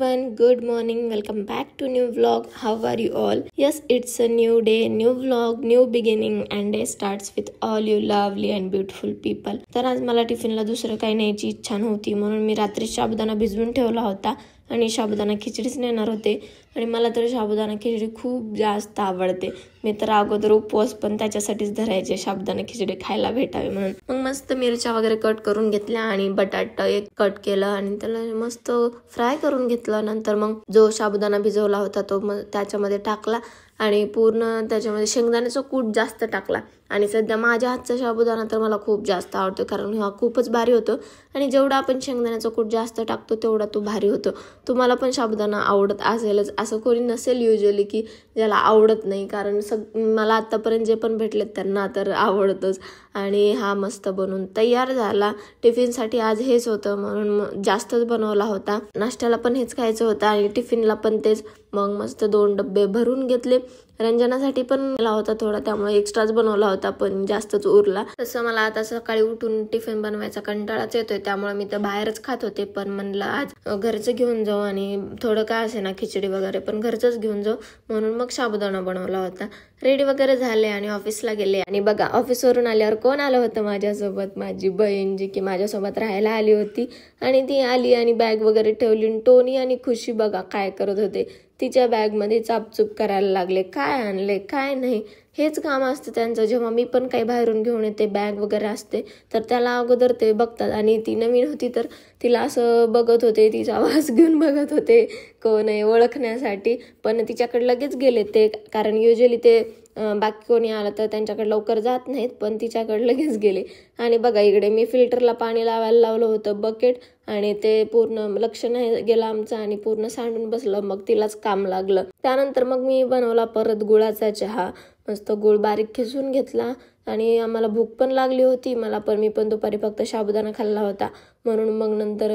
everyone, good morning, welcome back to new vlog. How are you all? Yes, it's a new day, new vlog, new beginning and day starts with all you lovely and beautiful people. तर आज मला टिफिनला दुसरं काही न्यायची इच्छा नव्हती म्हणून मी रात्री साबुदाणा भिजवून ठेवला होता आणि साबुदाणा खिचडीच नेणार होते आणि मला तर साबुदाणा खिचडी खूप जास्त आवडते. मी तर अगोदर उपवास पण त्याच्यासाठीच धरायचे साबुदाणा खिचडी खायला भेटावे म्हणून. मग मस्त मिरच्या वगैरे कट करून घेतल्या आणि बटाटा एक कट केलं आणि त्याला मस्त फ्राय करून घेतलं. नंतर मग जो साबुदाणा भिजवला होता तो त्याच्यामध्ये टाकला आणि पूर्ण त्याच्यामध्ये शेंगदाण्याचा कूट जास्त टाकला. आणि सध्या माझ्या हातचा साबुदाणा तर मला खूप जास्त आवडतो कारण हा खूपच भारी होतो आणि जेवढा आपण शेंगदाण्याचा कूट जास्त टाकतो तेवढा तो भारी होतो. तुम्हाला पण साबुदाणा आवडत असेलच, असं कोणी नसेल युजली की ज्याला आवडत नाही, कारण मला आतापर्यंत जे पण भेटलेत त्यांना तर आवडतच. आणि हा मस्त बनवून तयार झाला. टिफिनसाठी आज हेच होतं म्हणून जास्तच बनवला होता. नाश्त्याला पण हेच खायचं होतं आणि टिफिनला पण तेच. मग मस्त 2 डब्बे भरून घेतले. रंजनासाठी पण केला होता थोडा, त्यामुळे एक्स्ट्राच बनवला होता पण जास्तच उरला. तसं मला आता सकाळी उठून टिफिन बनवायचा कंटाळाच येतोय त्यामुळे मी तर बाहेरच खात होते, पण म्हणलं आज घरचं घेऊन जाऊ आणि थोडं काय असे ना खिचडी वगैरे पण घरचंच घेऊन जाऊ म्हणून मग साबुदाणा बनवला होता. रेडी वगैरे झाले आणि ऑफिसला गेले. आणि बघा ऑफिसवरून आल्यावर कोण आलं होतं माझ्यासोबत? माझी बहीण, जी की माझ्यासोबत राहायला आली होती. आणि ती आली आणि बॅग वगैरे ठेवली. टोनी आणि खुशी बघा काय करत होते, तिच्या बॅगमध्ये चापचूप करायला लागले. काय आणले काय नाही हेच काम असतं त्यांचं. जेव्हा मी पण काही बाहेरून घेऊन येते बॅग वगैरे असते तर त्याला अगोदर ते बघतात. आणि ती नवीन होती तर तिला असं बघत होते, तिचा आवाज घेऊन बघत होते कोण आहे ओळखण्यासाठी. पण तिच्याकडे लगेच गेले ते, कारण युजली ते बाकी कोणी आलं तर त्यांच्याकडे लवकर जात नाहीत, पण तिच्याकडे लगेच गेले. आणि बघा इकडे मी फिल्टरला पाणी लावायला लावलं होतं बकेट आणि ते पूर्ण लक्ष नाही गेलं आमचं आणि पूर्ण सांडून बसलं. मग तिलाच काम लागलं. त्यानंतर मग मी बनवला परत गुळाचा चहा. मस्त गुळ बारीक खिसून घेतला आणि आम्हाला भूक पण लागली होती मला, पण मी पण दुपारी फक्त साबुदाणा खाल्ला होता म्हणून मग नंतर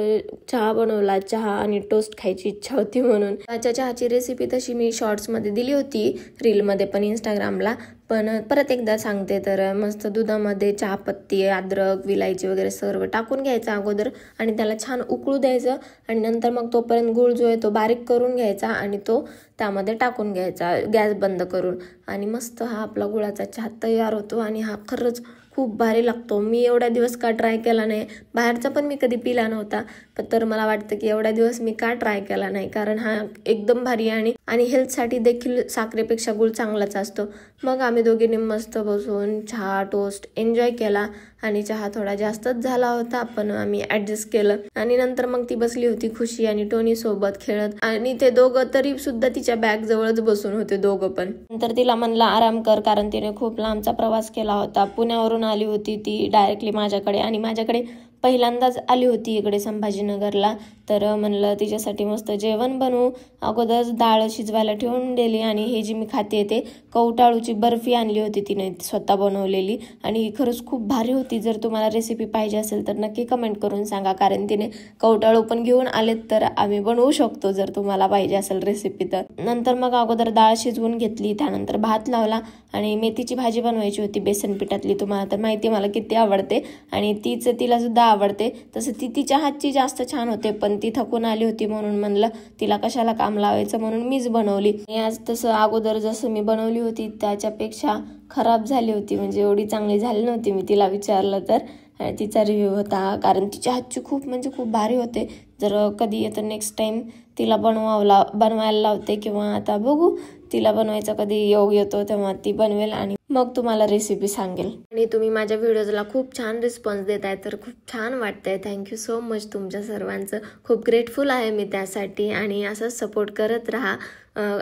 चहा बनवला. चहा आणि टोस्ट खायची इच्छा होती म्हणून. त्याच्या चहाची रेसिपी तशी मी शॉर्ट्समध्ये दिली होती, रीलमध्ये पण इंस्टाग्रामला, पण परत एकदा सांगते. तर मस्त दुधामध्ये चहापत्ती, अद्रक, विलायची वगैरे सर्व टाकून घ्यायचं अगोदर आणि त्याला छान उकळू द्यायचं आणि नंतर मग तोपर्यंत गुळ जो आहे तो बारीक करून घ्यायचा आणि तो त्यामध्ये टाकून घ्यायचा गॅस बंद करून. आणि मस्त हा आपला गुळाचा चहा तयार होतो आणि हा खरंच खूप भारी लागतो. मी एवढ्या दिवस का ट्राय केला नाही, बाहेरचा पण मी कधी पिला नव्हता, पण तर मला वाटतं की एवढ्या दिवस मी का ट्राय केला नाही, कारण हा एकदम भारी आणि हेल्थसाठी देखील साखरेपेक्षा गुळ चांगलाच असतो. मग आम्ही दोघींनी मस्त बसून चहा टोस्ट एन्जॉय केला आणि चहा थोडा जास्तच झाला होता पण आम्ही ऍडजस्ट केलं. आणि नंतर मग ती बसली होती खुशी आणि टोनी सोबत खेळत आणि ते दोघं तरी सुद्धा तिच्या बॅग जवळच बसून होते दोघं पण. नंतर तिला म्हणलं आराम कर, कारण तिने खूप लांबचा प्रवास केला होता. पुण्यावरून आली होती ती डायरेक्टली माझ्याकडे आणि माझ्याकडे पहिल्यांदाच आली होती इकडे संभाजीनगरला. तर म्हणलं तिच्यासाठी मस्त जेवण बनवू. अगोदर डाळ शिजवायला ठेवून दिली आणि हे जी मी खाते ते कवटाळूची बर्फी आणली होती तिने स्वतः बनवलेली आणि ही खरंच खूप भारी होती. जर तुम्हाला रेसिपी पाहिजे असेल तर नक्की कमेंट करून सांगा, कारण तिने कवटाळू पण घेऊन आलेत तर आम्ही बनवू शकतो जर तुम्हाला पाहिजे असेल रेसिपी तर. नंतर मग अगोदर डाळ शिजवून घेतली, त्यानंतर भात लावला आणि मेथीची भाजी बनवायची होती बेसन पिठातली. तुम्हाला तर माहिती मला किती आवडते आणि तिला सुद्धा आवडते. तसं ती तिच्या हातची जास्त छान होते, पण ती थकून आली होती म्हणून म्हणलं तिला कशाला काम लावायचं म्हणून मीच बनवली. आज तसं अगोदर जसं मी बनवली होती त्याच्यापेक्षा खराब झाली होती, म्हणजे एवढी चांगली झाली नव्हती. मी तिला विचारलं तर तिचा रिव्ह्यू होता, कारण तिच्या हातची खूप भारी होते. जर कधी येतं नेक्स्ट टाइम तिला बनवायला लावते किंवा आता बघू तिला बनवायचा कधी योग येतो तेव्हा ती बनवेल आणि मग तुम्हाला रेसिपी सांगेल. आणि तुम्ही माझ्या व्हिडिओजला खूप छान रिस्पॉन्स देताय तर खूप छान वाटतंय. थँक्यू सो मच तुमच्या सर्वांचं. खूप ग्रेटफुल आहे मी त्यासाठी आणि असंच सपोर्ट करत राहा.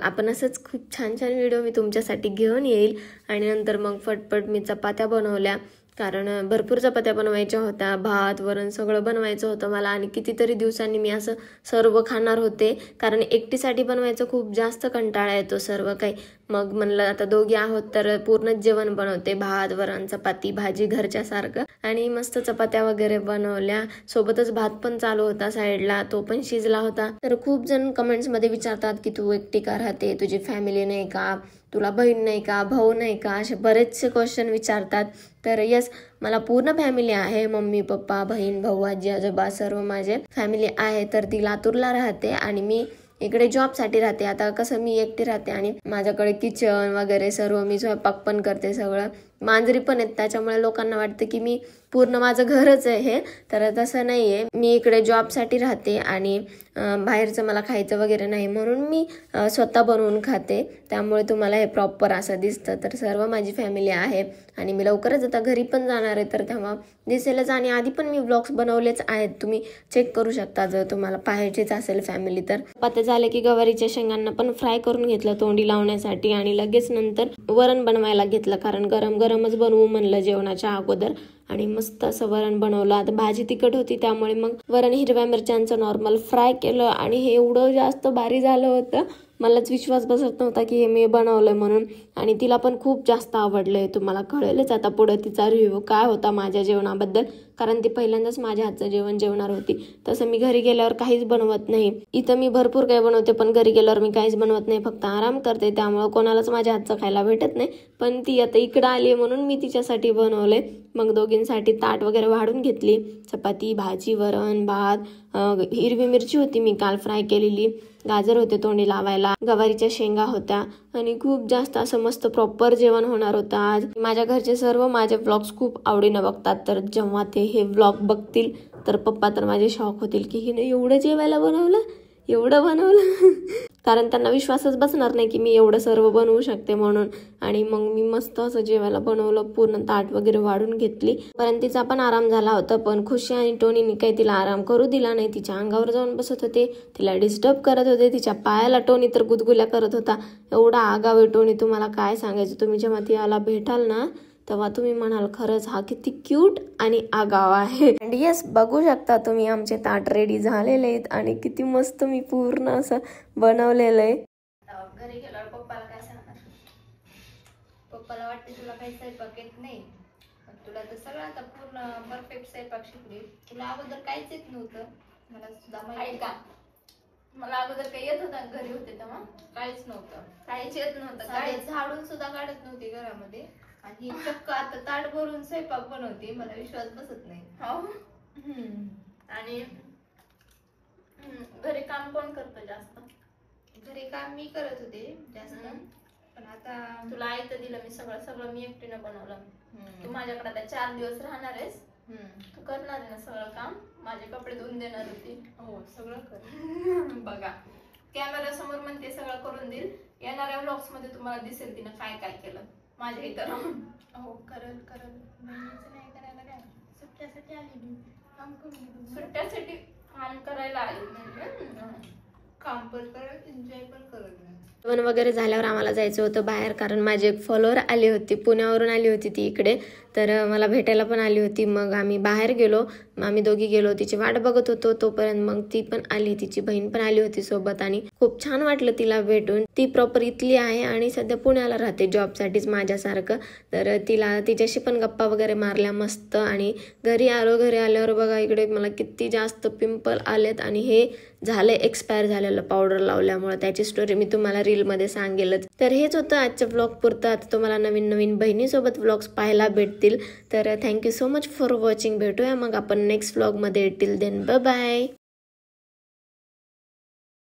आपण असंच खूप छान व्हिडिओ मी तुमच्यासाठी घेऊन येईल. आणि नंतर मग फटफट मी चपात्या बनवल्या, कारण भरपूर चपात्या बनवायच्या होत्या, भात वरण सगळं बनवायचं होतं मला आणि कितीतरी दिवसांनी मी असं सर्व खाणार होते, कारण एकटीसाठी बनवायचं खूप जास्त कंटाळा येतो सर्व काही. मग म्हणलं आता दोघी आहोत तर पूर्णच जेवण बनवते, भात वरण चपाती भाजी घरच्या सारखं, आणि मस्त चपात्या वगैरे बनवल्या, सोबतच भात पण चालू होता साईडला, तो पण शिजला होता. तर खूप जण कमेंट्स मध्ये विचारतात की तू एकटी का राहते, तुझी फॅमिली नाही का, तुला बहीण नाही का, भाऊ नाही का, असे बरेचसे क्वेश्चन विचारतात. तर यस, मला पूर्ण फॅमिली आहे, मम्मी पप्पा बहीण भाऊ आजी आजोबा सर्व माझे फॅमिली आहे. तर ती लातूरला राहते आणि मी इकडे जॉबसाठी राहते. आता कसं मी एकटी राहते आणि माझ्याकडे किचन वगैरे सर्व, मी स्वयंपाक पण करते, सगळं मांजरी पण आहेत, त्याच्यामुळे लोकांना वाटतं की मी पूर्ण माझं घरच आहे हे, तर तसं नाही आहे. मी इकडे जॉबसाठी राहते आणि बाहेरचं मला खायचं वगैरे नाही, म्हणून मी स्वतः बनवून खाते, त्यामुळे तुम्हाला हे प्रॉपर असं दिसतं. तर सर्व माझी फॅमिली आहे आणि मी लवकरच आता घरी पण जाणार आहे, तर तेव्हा दिसेलच. आणि आधी पण मी व्लॉग्स बनवलेच आहेत, तुम्ही चेक करू शकता जर तुम्हाला पाहायचेच असेल फॅमिली तर. आता झालं की गवारीच्या शेंगांना पण फ्राय करून घेतलं तोंडी लावण्यासाठी, आणि लगेच नंतर वरण बनवायला घेतलं, कारण गरम गरमच बनवू म्हणलं जेवणाच्या अगोदर, आणि मस्त असं वरण बनवलं. आता भाजी तिखट होती त्यामुळे मग वरण हिरव्या मिरच्यांचं नॉर्मल फ्राय केलं, आणि हे एवढं जास्त भारी झालं होतं, मलाच विश्वास बसत नव्हता की हे मी बनवलंय म्हणून. आणि तिला पण खूप जास्त आवडलंय, तुम्हाला कळेलच आता पुढे तिचा रिव्ह्यू काय होता माझ्या जेवणाबद्दल, कारण ती पहिल्यांदाच माझ्या हातचं जेवण जेवणार होती. तसं मी घरी गेल्यावर काहीच बनवत नाही, इथं मी भरपूर काही बनवते पण घरी गेल्यावर मी काहीच बनवत नाही, फक्त आराम करते, त्यामुळे कोणालाच माझ्या हातचं खायला भेटत नाही. पण ती आता इकडं आली म्हणून मी तिच्यासाठी बनवले. मग दोघींसाठी ताट वगैरे वाढून घेतली, चपाती भाजी वरण भात, हिरवी मिरची होती मी काल फ्राय केलेली, गाजर होते तोंडी लावायला, गवारीच्या शेंगा होत्या, आणि खूप जास्त असं मस्त प्रॉपर जेवण होणार होतं आज. माझ्या घरचे सर्व माझे व्लॉग्स खूप आवडीनं बघतात, तर जेव्हा ते हे व्लॉग बघतील तर पप्पा तर माझे शॉक होतील की हिने एवढं जेवायला बनवलं, एवढं बनवलं कारण त्यांना विश्वासच बसणार नाही की मी एवढं सर्व बनवू शकते म्हणून. आणि मग मी मस्त असं जेवायला बनवलं, पूर्ण ताट वगैरे वाढून घेतली, पण तिचा पण आराम झाला होता. पण खुशी आणि टोनीने काही तिला आराम करू दिला नाही, तिच्या अंगावर जाऊन बसत होते, तिला डिस्टर्ब करत होते, तिच्या पायाला टोनी तर गुदगुल्या करत होता. एवढा आगाव आहे टोनी, तुम्हाला काय सांगायचं. तुम्ही जेव्हा तिला भेटाल ना तेव्हा तुम्ही म्हणाल खरंच हा किती क्यूट आणि आगाव आहे. अँड येस, बघू शकता तुम्ही आमचे ताट रेडी झालेले आहेत, आणि किती मस्त मी पूर्ण असं बनवलेलं आहे. घरी गेल्यावर पप्पाला काय सांगणार, पप्पाला वाटते तुला काही स्वयंपाक येत नाही, तुला तर सगळं आता पूर्ण परफेक्ट स्वयंपाक शिकली, तुला अगोदर काहीच येत नव्हतं. मला सुद्धा माहिती का, मला अगोदर काही येत होतं घरी होते तेव्हा, काहीच नव्हतं, काहीच येत नव्हतं, काही झाडून सुद्धा काढत नव्हती घरामध्ये, आणि चक्क आता ताट भरून स्वयंपाक बनवते, मला विश्वास बसत नाही. हो. आणि घरी काम कोण करतं जास्त, घरी काम मी करत होते जास्त, पण आता तुला आयतं दिलं मी, सगळं मी एकटीनं बनवलं. तू माझ्याकडे आता 4 दिवस राहणार आहेस, तू करणार आहे ना सगळं काम, माझे कपडे धुवून देणार होती. हो, सगळं कर. बघा कॅमेरा समोर म्हणते सगळं करून देईल, येणाऱ्या व्लॉग्स मध्ये तुम्हाला दिसेल तिनं काय काय केलं माझ्या इथं. हो, करल नाही करायला काय, सुट्ट्यासाठी आली, काम करून सुट्ट्यासाठी काम करायला आली, म्हणजे काम पण करत एन्जॉय पण करत नाही. जेवण वगैरे झाल्यावर आम्हाला जायचं होतं बाहेर, कारण माझी एक फॉलोअर आली होती, पुण्यावरून आली होती ती इकडे, तर मला भेटायला पण आली होती. मग आम्ही बाहेर गेलो, आम्ही दोघी गेलो, तिची वाट बघत होतो तोपर्यंत मग ती पण आली, तिची बहीण पण आली होती सोबत, आणि खूप छान वाटलं तिला भेटून. ती प्रॉपर इथली आहे आणि सध्या पुण्याला राहते जॉबसाठीच माझ्यासारखं. तर तिच्याशी पण गप्पा वगैरे मारल्या मस्त, आणि घरी आल्यावर बघा इकडे मला किती जास्त पिंपल आलेत, आणि हे झालंय एक्सपायर झालेलं पावडर लावल्यामुळे, त्याची स्टोरी मी तुम्हाला रीलमध्ये सांगेलच. तर हेच होतं आजच्या व्लॉग पुरतं. आता तुम्हाला नवीन नवीन बहिणीसोबत व्लॉग्स पाहायला भेटतील. तर thank you so much for watching. भेटूया मग आपण नेक्स्ट व्लॉगमध्ये. Till then bye bye.